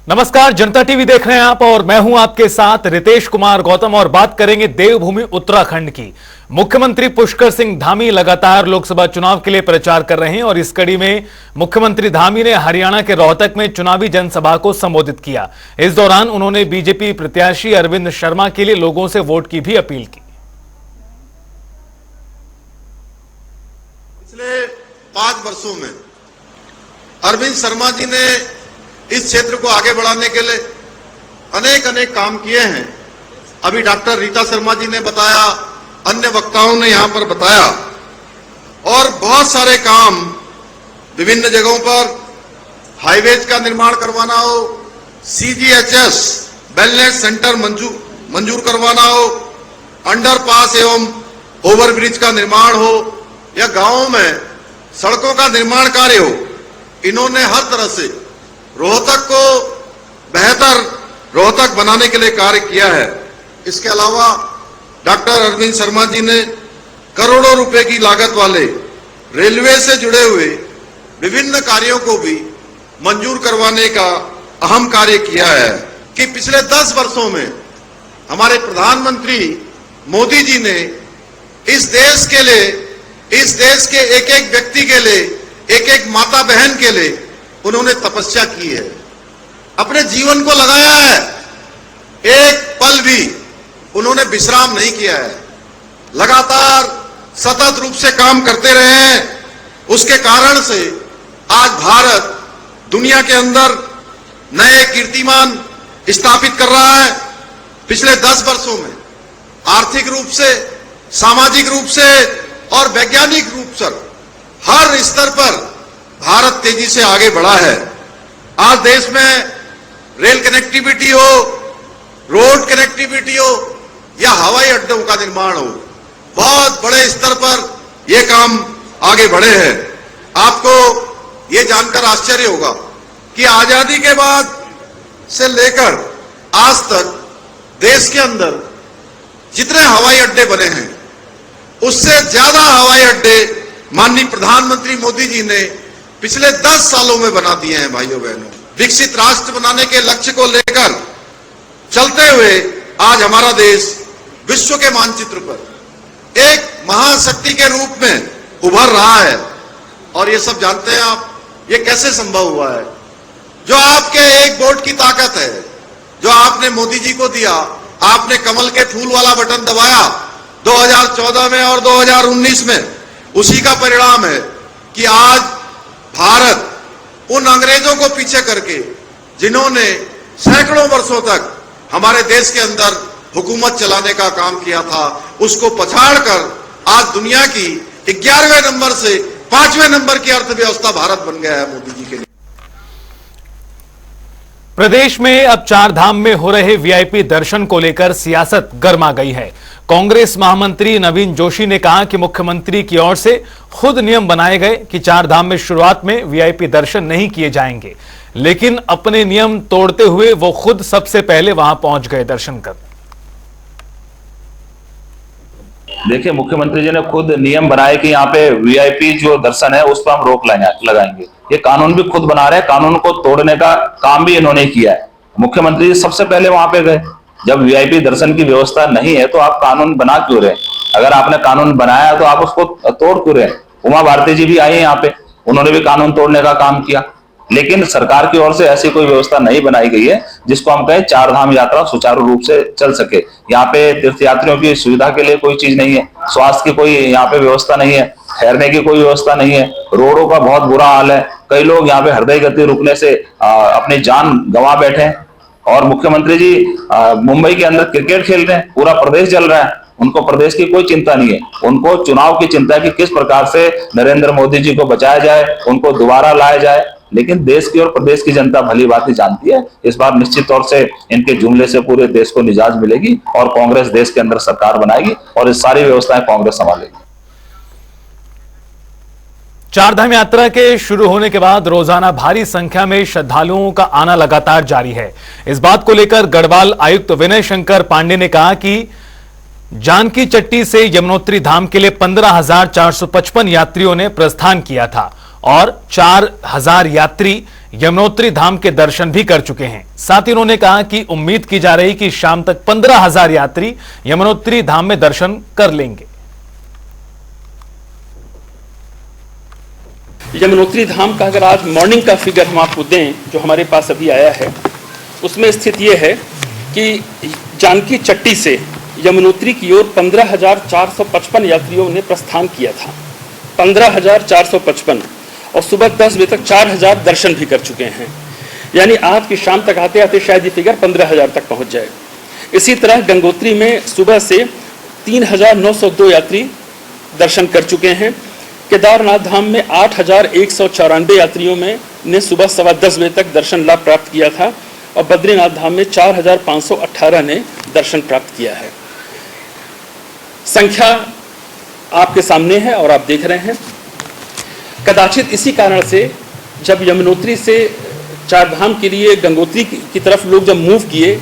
नमस्कार, जनता टीवी देख रहे हैं आप और मैं हूं आपके साथ रितेश कुमार गौतम और बात करेंगे देवभूमि उत्तराखंड की। मुख्यमंत्री पुष्कर सिंह धामी लगातार लोकसभा चुनाव के लिए प्रचार कर रहे हैं और इस कड़ी में मुख्यमंत्री धामी ने हरियाणा के रोहतक में चुनावी जनसभा को संबोधित किया। इस दौरान उन्होंने बीजेपी प्रत्याशी अरविंद शर्मा के लिए लोगों से वोट की भी अपील की। पिछले 5 वर्षों में अरविंद शर्मा जी ने इस क्षेत्र को आगे बढ़ाने के लिए अनेक काम किए हैं। अभी डॉक्टर रीता शर्मा जी ने बताया, अन्य वक्ताओं ने यहां पर बताया, और बहुत सारे काम विभिन्न जगहों पर हाईवेज का निर्माण करवाना हो, सीजीएचएस वेलनेस सेंटर मंजूर करवाना हो, अंडरपास एवं ओवरब्रिज का निर्माण हो या गांवों में सड़कों का निर्माण कार्य हो, इन्होंने हर तरह से रोहतक को बेहतर रोहतक बनाने के लिए कार्य किया है। इसके अलावा डॉक्टर अरविंद शर्मा जी ने करोड़ों रुपए की लागत वाले रेलवे से जुड़े हुए विभिन्न कार्यों को भी मंजूर करवाने का अहम कार्य किया है कि पिछले 10 वर्षों में हमारे प्रधानमंत्री मोदी जी ने इस देश के लिए, इस देश के एक व्यक्ति के लिए, एक माता बहन के लिए उन्होंने तपस्या की है, अपने जीवन को लगाया है, एक पल भी उन्होंने विश्राम नहीं किया है, लगातार सतत रूप से काम करते रहे हैं। उसके कारण से आज भारत दुनिया के अंदर नए कीर्तिमान स्थापित कर रहा है। पिछले 10 वर्षों में आर्थिक रूप से, सामाजिक रूप से और वैज्ञानिक रूप से हर स्तर पर भारत तेजी से आगे बढ़ा है। आज देश में रेल कनेक्टिविटी हो, रोड कनेक्टिविटी हो या हवाई अड्डों का निर्माण हो, बहुत बड़े स्तर पर यह काम आगे बढ़े हैं। आपको यह जानकर आश्चर्य होगा कि आजादी के बाद से लेकर आज तक देश के अंदर जितने हवाई अड्डे बने हैं, उससे ज्यादा हवाई अड्डे माननीय प्रधानमंत्री मोदी जी ने पिछले 10 सालों में बना दिए हैं। भाइयों बहनों, विकसित राष्ट्र बनाने के लक्ष्य को लेकर चलते हुए आज हमारा देश विश्व के मानचित्र पर एक महाशक्ति के रूप में उभर रहा है। और ये सब जानते हैं आप, ये कैसे संभव हुआ है? जो आपके एक वोट की ताकत है, जो आपने मोदी जी को दिया, आपने कमल के फूल वाला बटन दबाया 2014 में और 2019 में, उसी का परिणाम है कि आज भारत उन अंग्रेजों को पीछे करके, जिन्होंने सैकड़ों वर्षों तक हमारे देश के अंदर हुकूमत चलाने का काम किया था, उसको पछाड़कर आज दुनिया की 11वें नंबर से 5वें नंबर की अर्थव्यवस्था भारत बन गया है मोदी जी के लिए। प्रदेश में अब 4 धाम में हो रहे वीआईपी दर्शन को लेकर सियासत गर्मा गई है। कांग्रेस महामंत्री नवीन जोशी ने कहा कि मुख्यमंत्री की ओर से खुद नियम बनाए गए कि 4 धाम में शुरुआत में वीआईपी दर्शन नहीं किए जाएंगे, लेकिन अपने नियम तोड़ते हुए वो खुद सबसे पहले वहां पहुंच गए दर्शन कर। देखिए, मुख्यमंत्री जी ने खुद नियम बनाए कि यहाँ पे वीआईपी जो दर्शन है उस पर हम रोक लगाएंगे। ये कानून भी खुद बना रहे हैं, कानून को तोड़ने का काम भी इन्होंने किया है। मुख्यमंत्री जी सबसे पहले वहां पे गए। जब वीआईपी दर्शन की व्यवस्था नहीं है तो आप कानून बना क्यों रहे? अगर आपने कानून बनाया तो आप उसको तोड़ क्यों रहे? उमा भारती जी भी आई है यहाँ पे, उन्होंने भी कानून तोड़ने का काम किया, लेकिन सरकार की ओर से ऐसी कोई व्यवस्था नहीं बनाई गई है जिसको हम कहें 4 धाम यात्रा सुचारू रूप से चल सके। यहाँ पे तीर्थयात्रियों की सुविधा के लिए कोई चीज नहीं है, स्वास्थ्य की कोई यहाँ पे व्यवस्था नहीं है, ठहरने की कोई व्यवस्था नहीं है, रोडों का बहुत बुरा हाल है। कई लोग यहाँ पे हृदय गति रुकने से अपनी जान गंवा बैठे हैं। और मुख्यमंत्री जी मुंबई के अंदर क्रिकेट खेल रहे हैं, पूरा प्रदेश जल रहा है, उनको प्रदेश की कोई चिंता नहीं है। उनको चुनाव की चिंता है कि किस प्रकार से नरेंद्र मोदी जी को बचाया जाए, उनको दोबारा लाया जाए। लेकिन देश की और प्रदेश की जनता भली भांति जानती है, इस बार निश्चित तौर से इनके जुमले से पूरे देश को निजात मिलेगी और कांग्रेस देश के अंदर सरकार बनाएगी और ये सारी व्यवस्थाएं कांग्रेस संभालेगी। 4 धाम यात्रा के शुरू होने के बाद रोजाना भारी संख्या में श्रद्धालुओं का आना लगातार जारी है। इस बात को लेकर गढ़वाल आयुक्त विनय शंकर पांडे ने कहा कि जानकी चट्टी से यमुनोत्री धाम के लिए 15,455 यात्रियों ने प्रस्थान किया था और 4,000 यात्री यमुनोत्री धाम के दर्शन भी कर चुके हैं। साथ ही उन्होंने कहा कि उम्मीद की जा रही कि शाम तक 15,000 यात्री यमुनोत्री धाम में दर्शन कर लेंगे। यमुनोत्री धाम का अगर आज मॉर्निंग का फिगर हम आपको दें जो हमारे पास अभी आया है, उसमें स्थिति यह है कि जानकी चट्टी से यमुनोत्री की ओर 15,455 यात्रियों ने प्रस्थान किया था। 15,455 और सुबह 10 बजे तक 4,000 दर्शन भी कर चुके हैं। यानी आज की शाम तक आते आते शायद ये फिगर 15,000 तक पहुंच जाए। इसी तरह गंगोत्री में सुबह से 3,902 यात्री दर्शन कर चुके हैं। केदारनाथ धाम में 8,194 यात्रियों ने सुबह 10:15 बजे तक दर्शन लाभ प्राप्त किया था और बद्रीनाथ धाम में 4,518 ने दर्शन प्राप्त किया है। संख्या आपके सामने है और आप देख रहे हैं। कदाचित इसी कारण से जब यमुनोत्री से चारधाम के लिए गंगोत्री की तरफ लोग जब मूव किए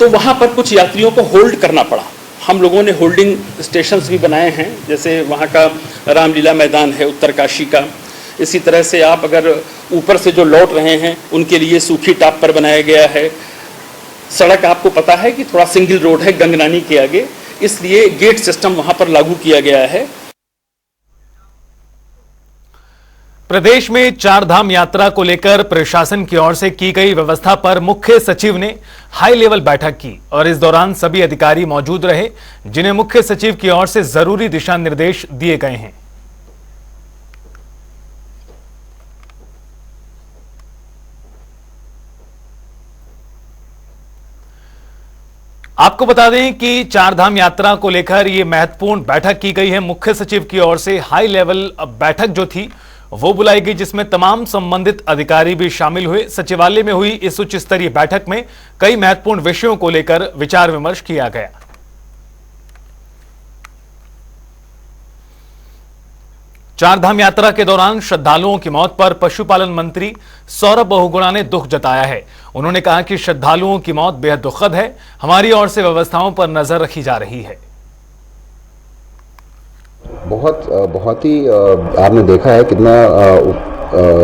तो वहां पर कुछ यात्रियों को होल्ड करना पड़ा। हम लोगों ने होल्डिंग स्टेशंस भी बनाए हैं, जैसे वहाँ का रामलीला मैदान है उत्तरकाशी का। इसी तरह से आप अगर ऊपर से जो लौट रहे हैं उनके लिए सूखी टाप पर बनाया गया है। सड़क आपको पता है कि थोड़ा सिंगल रोड है गंगनानी के आगे, इसलिए गेट सिस्टम वहाँ पर लागू किया गया है। प्रदेश में चारधाम यात्रा को लेकर प्रशासन की ओर से की गई व्यवस्था पर मुख्य सचिव ने हाई लेवल बैठक की और इस दौरान सभी अधिकारी मौजूद रहे जिन्हें मुख्य सचिव की ओर से जरूरी दिशा निर्देश दिए गए हैं। आपको बता दें कि चारधाम यात्रा को लेकर यह महत्वपूर्ण बैठक की गई है। मुख्य सचिव की ओर से हाई लेवल बैठक जो थी वो बुलाई गई जिसमें तमाम संबंधित अधिकारी भी शामिल हुए। सचिवालय में हुई इस उच्च स्तरीय बैठक में कई महत्वपूर्ण विषयों को लेकर विचार विमर्श किया गया। चारधाम यात्रा के दौरान श्रद्धालुओं की मौत पर पशुपालन मंत्री सौरभ बहुगुणा ने दुख जताया है। उन्होंने कहा कि श्रद्धालुओं की मौत बेहद दुखद है। हमारी ओर से व्यवस्थाओं पर नजर रखी जा रही है। बहुत ही आपने देखा है कितना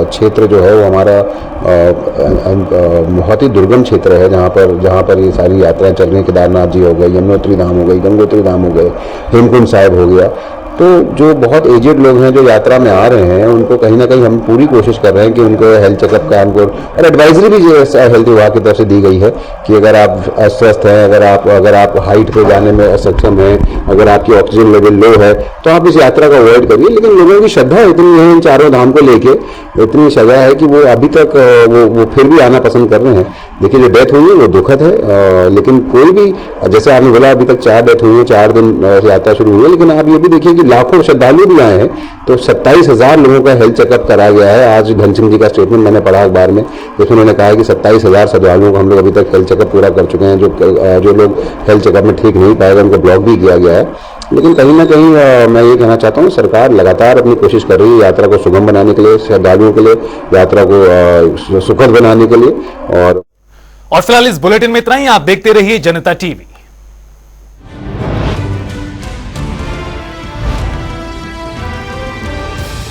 क्षेत्र जो है वो हमारा बहुत ही दुर्गम क्षेत्र है, जहाँ पर ये सारी यात्राएं चल रही हैं। केदारनाथ जी हो गए, यमुनोत्री धाम हो गई, गंगोत्री धाम हो गए, हेमकुंड साहिब हो गया। तो जो बहुत एजेड लोग हैं जो यात्रा में आ रहे हैं उनको कहीं ना कहीं हम पूरी कोशिश कर रहे हैं कि उनको हेल्थ चेकअप का हमको और एडवाइजरी भी हेल्थ विभाग की तरफ से दी गई है कि अगर आप अस्वस्थ हैं, अगर आप हाइट पे जाने में असक्षम हैं, अगर आपकी ऑक्सीजन लेवल लो है तो आप इस यात्रा को अवॉइड करिए। लेकिन लोगों की श्रद्धा इतनी है इन चारों धाम को लेके, इतनी श्रद्धा है कि वो अभी तक वो फिर भी आना पसंद कर रहे हैं। देखिए जो डेथ हुई है वो दुखद है, लेकिन कोई भी जैसे आपने बोला अभी तक 4 डेथ हुई है, 4 दिन यात्रा शुरू हुई है। लेकिन आप ये भी देखिए कि लाखों श्रद्धालु भी आए हैं, तो 27,000 लोगों का हेल्थ चेकअप कराया गया है। आज धन सिंह जी का स्टेटमेंट मैंने पढ़ा अखबार में, जिसमें उन्होंने कहा है कि 27,000 श्रद्धालुओं को हम लोग अभी तक हेल्थ चेकअप पूरा कर चुके हैं। जो लोग हेल्थ चेकअप में ठीक नहीं पाएगा उनको ब्लॉक भी किया गया है। लेकिन कहीं ना कहीं मैं ये कहना चाहता हूँ सरकार लगातार अपनी कोशिश कर रही है यात्रा को सुगम बनाने के लिए, श्रद्धालुओं के लिए, यात्रा को सुखद बनाने के लिए। और फिलहाल इस बुलेटिन में इतना ही। आप देखते रहिए जनता टीवी।